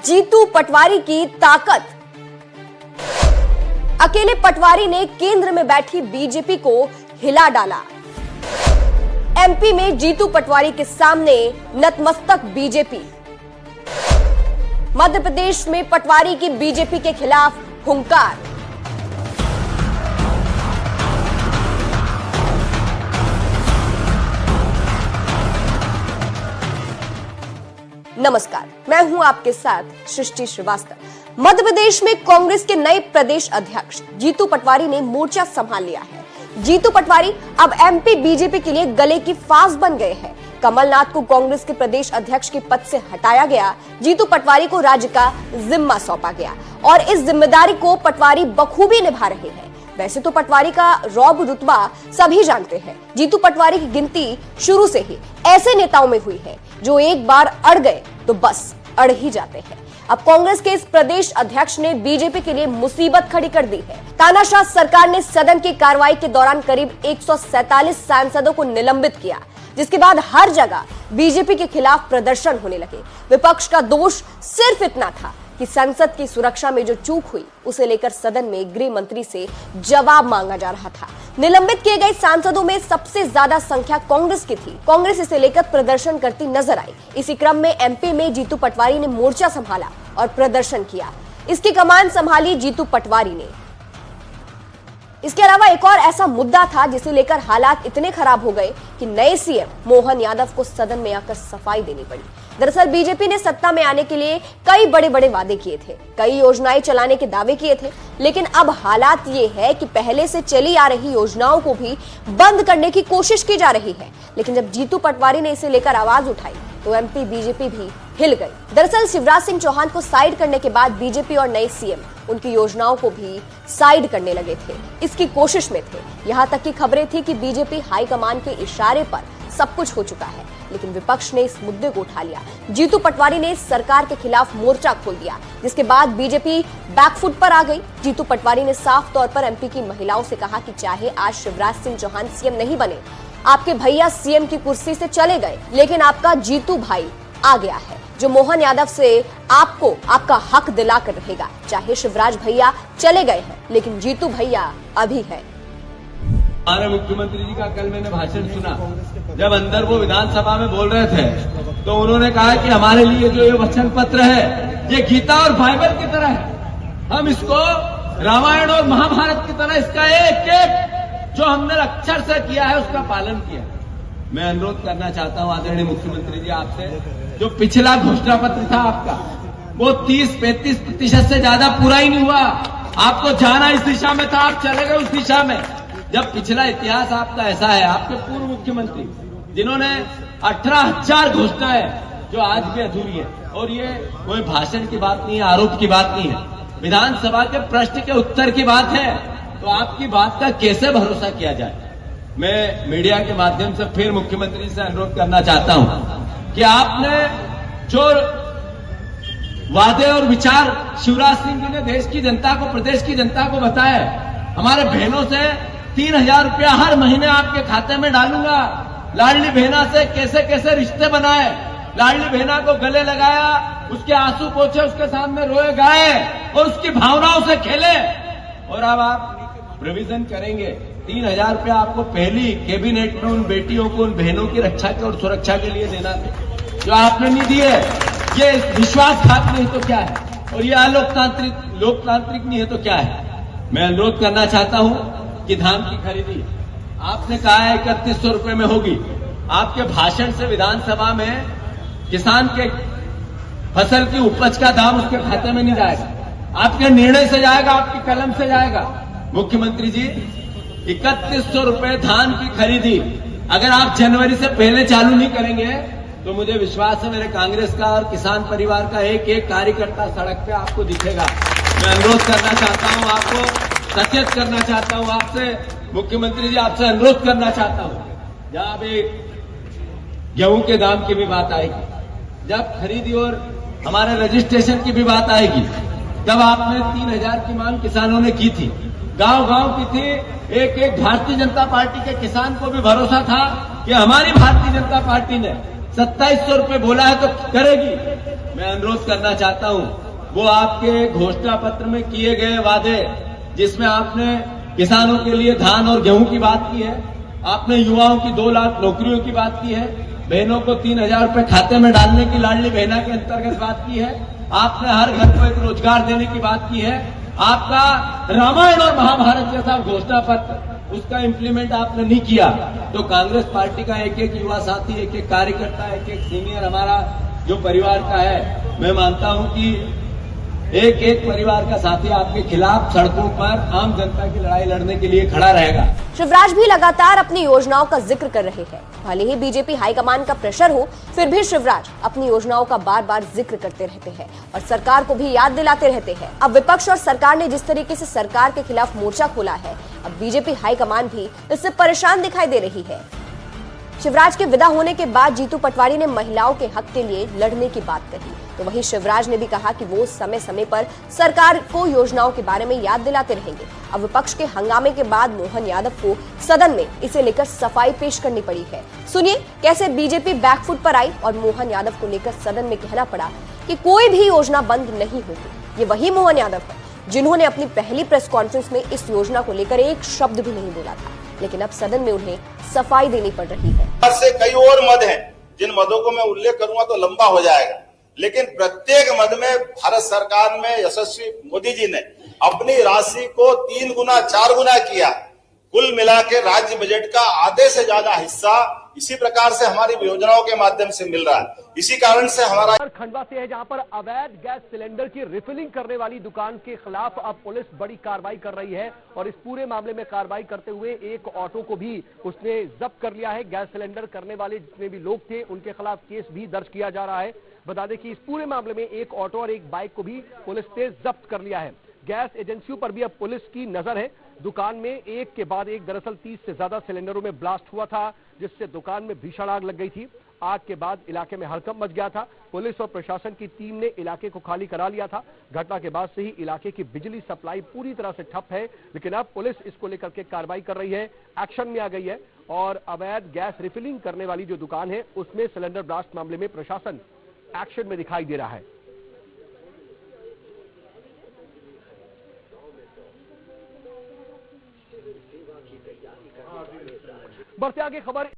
जीतू पटवारी की ताकत। अकेले पटवारी ने केंद्र में बैठी बीजेपी को हिला डाला। एमपी में जीतू पटवारी के सामने नतमस्तक बीजेपी। मध्य प्रदेश में पटवारी की बीजेपी के खिलाफ हुंकार। नमस्कार, मैं हूं आपके साथ सृष्टि श्रीवास्तव। मध्य प्रदेश में कांग्रेस के नए प्रदेश अध्यक्ष जीतू पटवारी ने मोर्चा संभाल लिया है। जीतू पटवारी अब एमपी बीजेपी के लिए गले की फांस बन गए हैं। कमलनाथ को कांग्रेस के प्रदेश अध्यक्ष के पद से हटाया गया। जीतू पटवारी को राज्य का जिम्मा सौंपा गया और इस जिम्मेदारी को पटवारी बखूबी निभा रहे हैं। वैसे तो पटवारी का रौब रुतबा सभी जानते हैं। जीतू पटवारी की गिनती शुरू से ही ऐसे नेताओं में हुई है जो एक बार अड़ गए तो बस अड़ ही जाते हैं। अब कांग्रेस के इस प्रदेश अध्यक्ष ने बीजेपी के लिए मुसीबत खड़ी कर दी है। तानाशाह सरकार ने सदन की कार्रवाई के दौरान करीब 147 सांसदों को निलंबित किया, जिसके बाद हर जगह बीजेपी के खिलाफ प्रदर्शन होने लगे। विपक्ष का दोष सिर्फ इतना था कि संसद की सुरक्षा में जो चूक हुई उसे लेकर सदन में गृह मंत्री से जवाब मांगा जा रहा था। निलंबित किए गए सांसदों में सबसे ज्यादा संख्या कांग्रेस की थी। कांग्रेस इसे लेकर प्रदर्शन करती नजर आई। इसी क्रम में एमपी में जीतू पटवारी ने मोर्चा संभाला और प्रदर्शन किया। इसकी कमान संभाली जीतू पटवारी ने। इसके अलावा एक और ऐसा मुद्दा था जिसे लेकर हालात इतने खराब हो गए कि नए सीएम मोहन यादव को सदन में आकर सफाई देनी पड़ी। दरअसल बीजेपी ने सत्ता में आने के लिए कई बड़े बड़े वादे किए थे, कई योजनाएं चलाने के दावे किए थे, लेकिन अब हालात ये है कि पहले से चली आ रही योजनाओं को भी बंद करने की कोशिश की जा रही है। लेकिन जब जीतू पटवारी ने इसे लेकर आवाज उठाई तो एमपी बीजेपी भी हिल गई। दरअसल शिवराज सिंह चौहान को साइड करने के बाद बीजेपी और नए सीएम उनकी योजनाओं को भी साइड करने लगे थे, इसकी कोशिश में थे। यहां तक की खबरें थी कि बीजेपी हाईकमान के इशारे पर सब कुछ हो चुका है, लेकिन विपक्ष ने इस मुद्दे को उठा लिया। जीतू पटवारी ने सरकार के खिलाफ मोर्चा खोल दिया, जिसके बाद बीजेपी बैकफुट पर आ गई। जीतू पटवारी ने साफ तौर पर एमपी की महिलाओं से कहा कि चाहे आज शिवराज सिंह चौहान सीएम नहीं बने, आपके भैया सीएम की कुर्सी से चले गए, लेकिन आपका जीतू भाई आ गया है जो मोहन यादव से आपको आपका हक दिला कर रहेगा। चाहे शिवराज भैया चले गए हैं, लेकिन जीतू भैया अभी है। हमारे मुख्यमंत्री जी का कल मैंने भाषण सुना, जब अंदर वो विधानसभा में बोल रहे थे तो उन्होंने कहा कि हमारे लिए जो ये वचन पत्र है ये गीता और बाइबल की तरह है। हम इसको रामायण और महाभारत की तरह इसका एक एक जो हमने अक्षर से किया है उसका पालन किया। मैं अनुरोध करना चाहता हूं आदरणीय मुख्यमंत्री जी आपसे, जो पिछला घोषणा पत्र था आपका वो 30-35% से ज्यादा पूरा ही नहीं हुआ। आपको जाना इस दिशा में था, आप चले गए उस दिशा में। जब पिछला इतिहास आपका ऐसा है, आपके पूर्व मुख्यमंत्री जिन्होंने 18,000 घोषणाएं जो आज भी अधूरी है, और ये कोई भाषण की बात नहीं है, आरोप की बात नहीं है, विधानसभा के प्रश्न के उत्तर की बात है, तो आपकी बात का कैसे भरोसा किया जाए। मैं मीडिया के माध्यम से फिर मुख्यमंत्री से अनुरोध करना चाहता हूं कि आपने जो वादे और विचार शिवराज सिंह जी ने देश की जनता को, प्रदेश की जनता को बताया, हमारे बहनों से 3,000 रुपया हर महीने आपके खाते में डालूंगा, लाडली बहना से कैसे कैसे रिश्ते बनाए, लाडली बहना को गले लगाया, उसके आंसू पोंछे, उसके सामने रोए गाए और उसकी भावनाओं से खेले, और अब आप प्रोविजन करेंगे 3,000 रुपया आपको पहली कैबिनेट में उन बेटियों को, उन बहनों की रक्षा और सुरक्षा के लिए देना था, जो आपने नहीं दिए। ये विश्वासघात नहीं तो क्या है, और ये लोकतांत्रिक नहीं है तो क्या है। मैं अनुरोध करना चाहता हूं कि धान की खरीदी आपने कहा है 3100 रुपए में होगी। आपके भाषण से विधानसभा में किसान के फसल की उपज का दाम उसके खाते में नहीं जाएगा, आपके निर्णय से जाएगा, आपकी कलम से जाएगा। मुख्यमंत्री जी 3100 रुपए धान की खरीदी अगर आप जनवरी से पहले चालू नहीं करेंगे तो मुझे विश्वास है मेरे कांग्रेस का और किसान परिवार का एक एक कार्यकर्ता सड़क पे आपको दिखेगा। मैं अनुरोध करना चाहता हूं, आपको सचेत करना चाहता हूं, आपसे मुख्यमंत्री जी आपसे अनुरोध करना चाहता हूं, जहां भी गेहूं के दाम की भी बात आएगी, जब खरीदी और हमारे रजिस्ट्रेशन की भी बात आएगी, तब आपने 3,000 की मांग किसानों ने की थी, गांव-गांव की थी। एक एक भारतीय जनता पार्टी के किसान को भी भरोसा था कि हमारी भारतीय जनता पार्टी ने 2700 रुपए बोला है तो करेगी, मैं अनुरोध करना चाहता हूं, वो आपके घोषणा पत्र में किए गए वादे, जिसमें आपने किसानों के लिए धान और गेहूं की बात की है, आपने युवाओं की 2 लाख नौकरियों की बात की है, बहनों को 3,000 रुपए खाते में डालने की लाडली बहना के अंतर्गत बात की है, आपने हर घर को एक रोजगार देने की बात की है। आपका रामायण और महाभारत जैसा घोषणा पत्र, उसका इंप्लीमेंट आपने नहीं किया, तो कांग्रेस पार्टी का एक एक युवा साथी, एक एक कार्यकर्ता, एक एक सीनियर हमारा जो परिवार का है, मैं मानता हूं कि एक एक परिवार का साथी आपके खिलाफ सड़कों पर आम जनता की लड़ाई लड़ने के लिए खड़ा रहेगा। शिवराज भी लगातार अपनी योजनाओं का जिक्र कर रहे हैं। भले ही बीजेपी हाईकमान का प्रेशर हो, फिर भी शिवराज अपनी योजनाओं का बार बार जिक्र करते रहते हैं और सरकार को भी याद दिलाते रहते हैं। अब विपक्ष और सरकार ने जिस तरीके से सरकार के खिलाफ मोर्चा खोला है, अब बीजेपी हाईकमान भी इससे परेशान दिखाई दे रही है। शिवराज के विदा होने के बाद जीतू पटवारी ने महिलाओं के हक के लिए लड़ने की बात कही, तो वहीं शिवराज ने भी कहा कि वो समय समय पर सरकार को योजनाओं के बारे में याद दिलाते रहेंगे। अब विपक्ष के हंगामे के बाद मोहन यादव को सदन में इसे लेकर सफाई पेश करनी पड़ी है। सुनिए कैसे बीजेपी बैकफुट पर आई और मोहन यादव को लेकर सदन में कहना पड़ा कि कोई भी योजना बंद नहीं होगी। ये वही मोहन यादव है जिन्होंने अपनी पहली प्रेस कॉन्फ्रेंस में इस योजना को लेकर एक शब्द भी नहीं बोला था, लेकिन अब सदन में उन्हें सफाई देनी पड़ रही है। से कई और मद हैं, जिन मदों को मैं उल्लेख करूंगा तो लंबा हो जाएगा, लेकिन प्रत्येक मद में भारत सरकार में यशस्वी मोदी जी ने अपनी राशि को 3 गुना 4 गुना किया। कुल मिला के राज्य बजट का आधे से ज्यादा हिस्सा इसी प्रकार से हमारी योजनाओं के माध्यम से मिल रहा है। इसी कारण से हमारा खंडवा से है, जहां पर अवैध गैस सिलेंडर की रिफिलिंग करने वाली दुकान के खिलाफ अब पुलिस बड़ी कार्रवाई कर रही है और इस पूरे मामले में कार्रवाई करते हुए एक ऑटो को भी उसने जब्त कर लिया है। गैस सिलेंडर करने वाले जितने भी लोग थे उनके खिलाफ केस भी दर्ज किया जा रहा है। बता दें कि इस पूरे मामले में एक ऑटो और एक बाइक को भी पुलिस ने जब्त कर लिया है। गैस एजेंसियों पर भी अब पुलिस की नजर है। दुकान में एक के बाद एक दरअसल 30 से ज्यादा सिलेंडरों में ब्लास्ट हुआ था, जिससे दुकान में भीषण आग लग गई थी। आग के बाद इलाके में हड़कंप मच गया था। पुलिस और प्रशासन की टीम ने इलाके को खाली करा लिया था। घटना के बाद से ही इलाके की बिजली सप्लाई पूरी तरह से ठप है, लेकिन अब पुलिस इसको लेकर के कार्रवाई कर रही है, एक्शन में आ गई है और अवैध गैस रिफिलिंग करने वाली जो दुकान है उसमें सिलेंडर ब्लास्ट मामले में प्रशासन एक्शन में दिखाई दे रहा है। बढ़ते आगे खबर